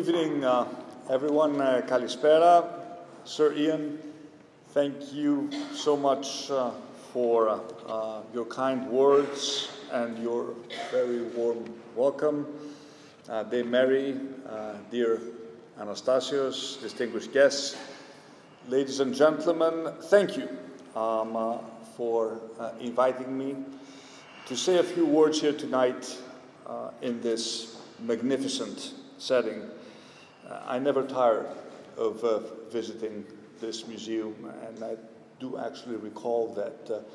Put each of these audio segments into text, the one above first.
evening, everyone. Kalispera. Sir Ian, thank you so much for your kind words and your very warm welcome. Dame Mary, dear Anastasios, distinguished guests, ladies and gentlemen, thank you for inviting me to say a few words here tonight in this magnificent setting. I never tire of visiting this museum, and I do actually recall that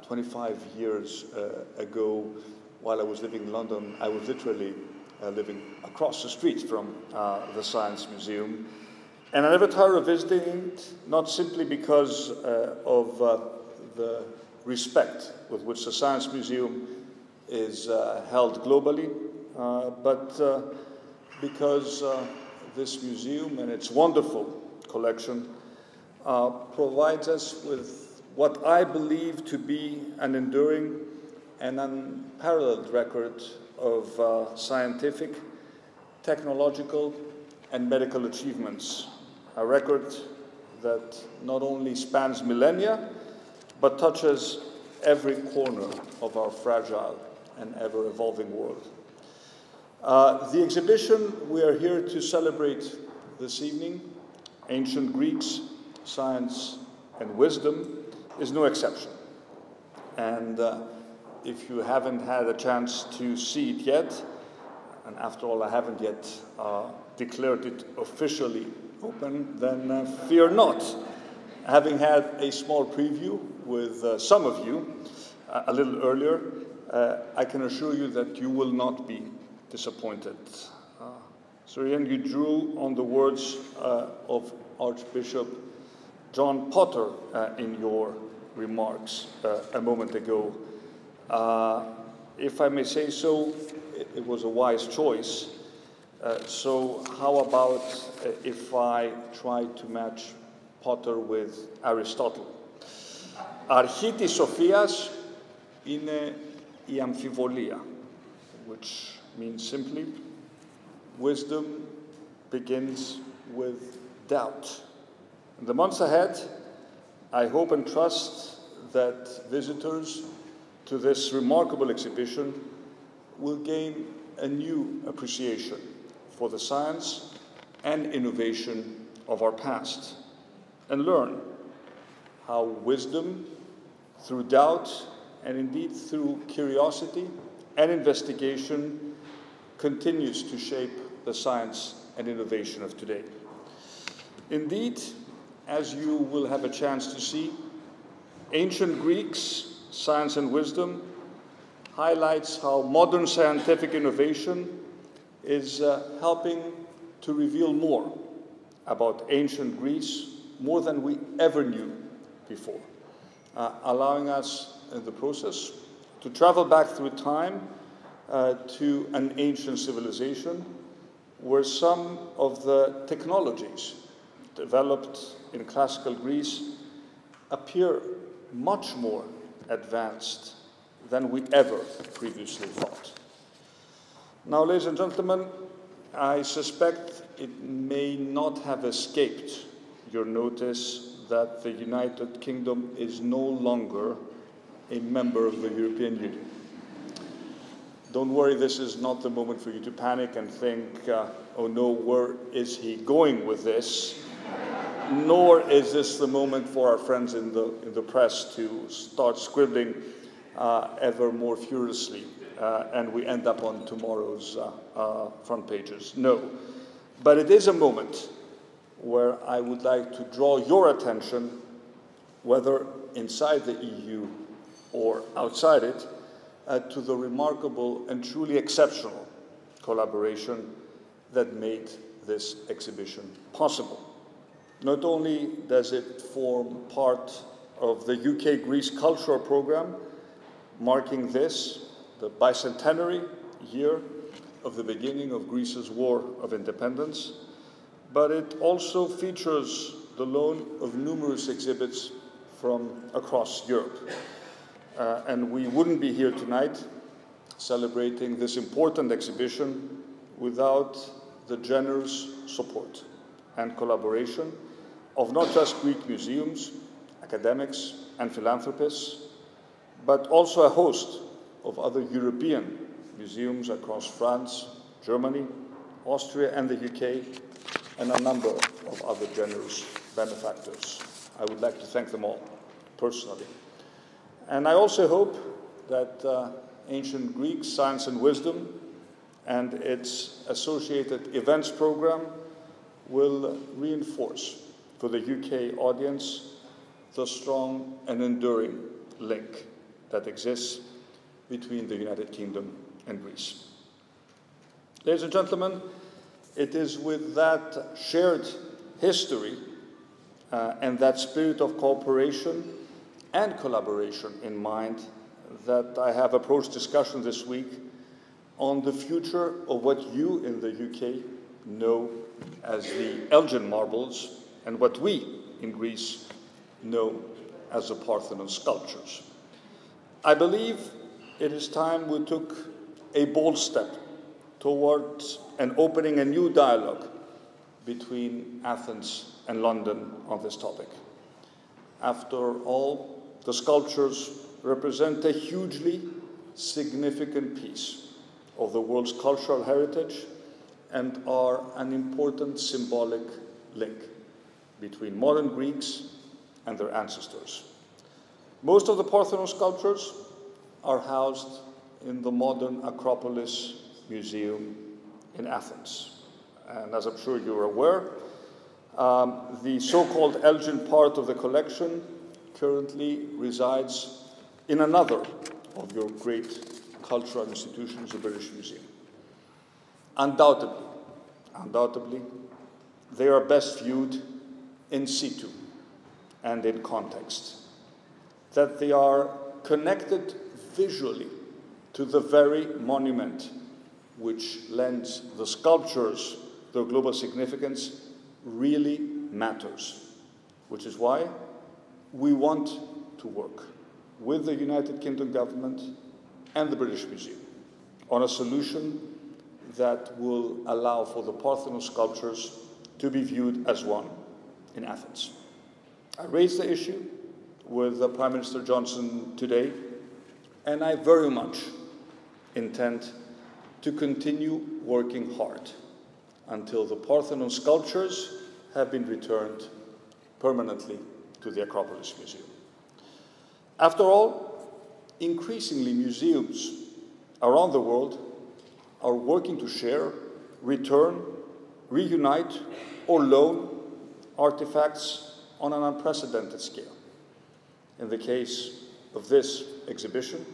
25 years ago, while I was living in London, I was literally living across the street from the Science Museum. And I never tire of visiting it, not simply because of the respect with which the Science Museum is held globally, but because this museum and its wonderful collection provides us with what I believe to be an enduring and unparalleled record of scientific, technological, and medical achievements. A record that not only spans millennia, but touches every corner of our fragile and ever-evolving world. The exhibition we are here to celebrate this evening, Ancient Greeks, Science and Wisdom, is no exception. And if you haven't had a chance to see it yet, and after all I haven't yet declared it officially open, then fear not. Having had a small preview with some of you a little earlier, I can assure you that you will not be disappointed. Sir Ian, you drew on the words of Archbishop John Potter in your remarks a moment ago. If I may say so, it was a wise choice. So how about if I try to match Potter with Aristotle? Αρχή της σοφίας είναι η αμφιβολία, which means simply, wisdom begins with doubt. In the months ahead, I hope and trust that visitors to this remarkable exhibition will gain a new appreciation for the science and innovation of our past, and learn how wisdom, through doubt, and indeed through curiosity and investigation, continues to shape the science and innovation of today. Indeed, as you will have a chance to see, Ancient Greeks, Science and Wisdom highlights how modern scientific innovation is helping to reveal more about ancient Greece, more than we ever knew before, allowing us in the process to travel back through time to an ancient civilization where some of the technologies developed in classical Greece appear much more advanced than we ever previously thought. Now, ladies and gentlemen, I suspect it may not have escaped your notice that the United Kingdom is no longer a member of the European Union. Don't worry, this is not the moment for you to panic and think, oh no, where is he going with this? Nor is this the moment for our friends in the press to start scribbling ever more furiously, and we end up on tomorrow's front pages. No, but it is a moment where I would like to draw your attention, whether inside the EU or outside it, to the remarkable and truly exceptional collaboration that made this exhibition possible. Not only does it form part of the UK-Greece Cultural Programme, marking this, the bicentenary year of the beginning of Greece's War of Independence, but it also features the loan of numerous exhibits from across Europe. And we wouldn't be here tonight celebrating this important exhibition without the generous support and collaboration of not just Greek museums, academics, and philanthropists, but also a host of other European museums across France, Germany, Austria, and the UK, and a number of other generous benefactors. I would like to thank them all personally. And I also hope that Ancient Greek Science and Wisdom and its associated events program will reinforce for the UK audience the strong and enduring link that exists between the United Kingdom and Greece. Ladies and gentlemen, it is with that shared history and that spirit of cooperation and collaboration in mind that I have approached discussion this week on the future of what you in the UK know as the Elgin marbles and what we in Greece know as the Parthenon sculptures. I believe it is time we took a bold step towards opening a new dialogue between Athens and London on this topic. After all, the sculptures represent a hugely significant piece of the world's cultural heritage and are an important symbolic link between modern Greeks and their ancestors. Most of the Parthenon sculptures are housed in the modern Acropolis Museum in Athens. And as I'm sure you're aware, the so-called Elgin part of the collection currently resides in another of your great cultural institutions, the British Museum. Undoubtedly, they are best viewed in situ and in context, that they are connected visually to the very monument which lends the sculptures their global significance really matters, which is why we want to work with the United Kingdom government and the British Museum on a solution that will allow for the Parthenon sculptures to be viewed as one in Athens. I raised the issue with Prime Minister Johnson today, and I very much intend to continue working hard until the Parthenon sculptures have been returned permanently to the Acropolis Museum. After all, increasingly museums around the world are working to share, return, reunite, or loan artifacts on an unprecedented scale. In the case of this exhibition,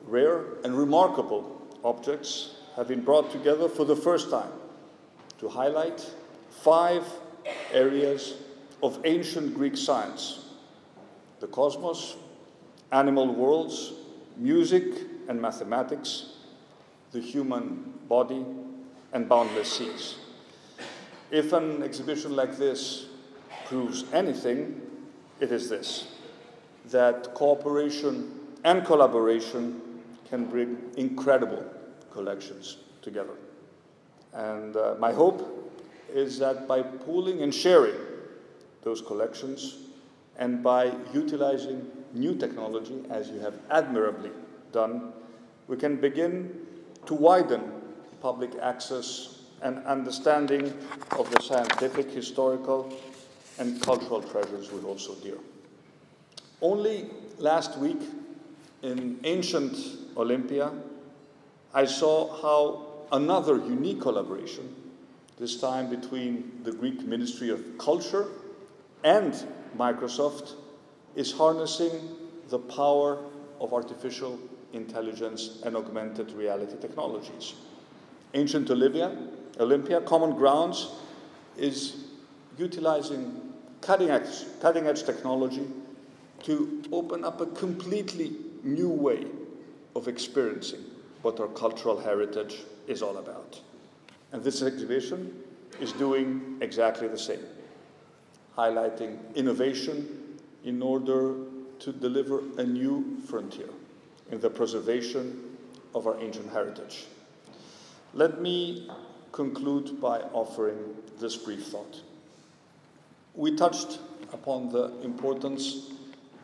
rare and remarkable objects have been brought together for the first time to highlight 5 areas of ancient Greek science: the cosmos, animal worlds, music and mathematics, the human body, and boundless seas. If an exhibition like this proves anything, it is this: that cooperation and collaboration can bring incredible collections together. And my hope is that by pooling and sharing those collections and by utilizing new technology, as you have admirably done, we can begin to widen public access and understanding of the scientific, historical, and cultural treasures we hold so dear. Only last week in ancient Olympia, I saw how another unique collaboration, this time between the Greek Ministry of Culture and Microsoft, is harnessing the power of artificial intelligence and augmented reality technologies. Ancient Olympia, Common Grounds, is utilizing cutting-edge technology to open up a completely new way of experiencing what our cultural heritage is all about. And this exhibition is doing exactly the same, highlighting innovation in order to deliver a new frontier in the preservation of our ancient heritage. Let me conclude by offering this brief thought. We touched upon the importance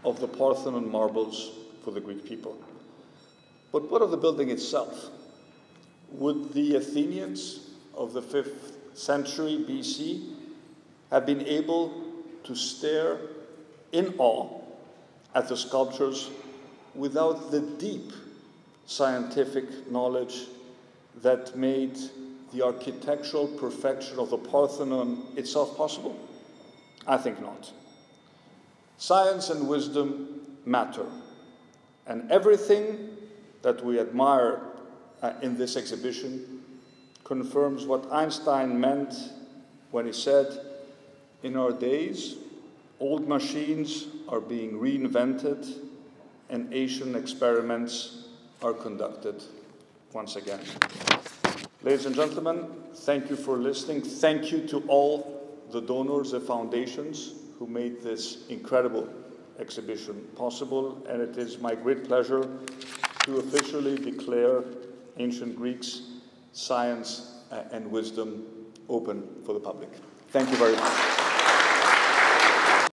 of the Parthenon marbles for the Greek people. But what of the building itself? Would the Athenians of the 5th century BC have been able to stare in awe at the sculptures without the deep scientific knowledge that made the architectural perfection of the Parthenon itself possible? I think not. Science and wisdom matter, and everything that we admire in this exhibition confirms what Einstein meant when he said, "In our days, old machines are being reinvented and ancient experiments are conducted once again." Ladies and gentlemen, thank you for listening. Thank you to all the donors, the foundations who made this incredible exhibition possible, and it is my great pleasure to officially declare Ancient Greeks, Science and Wisdom open for the public. Thank you very much.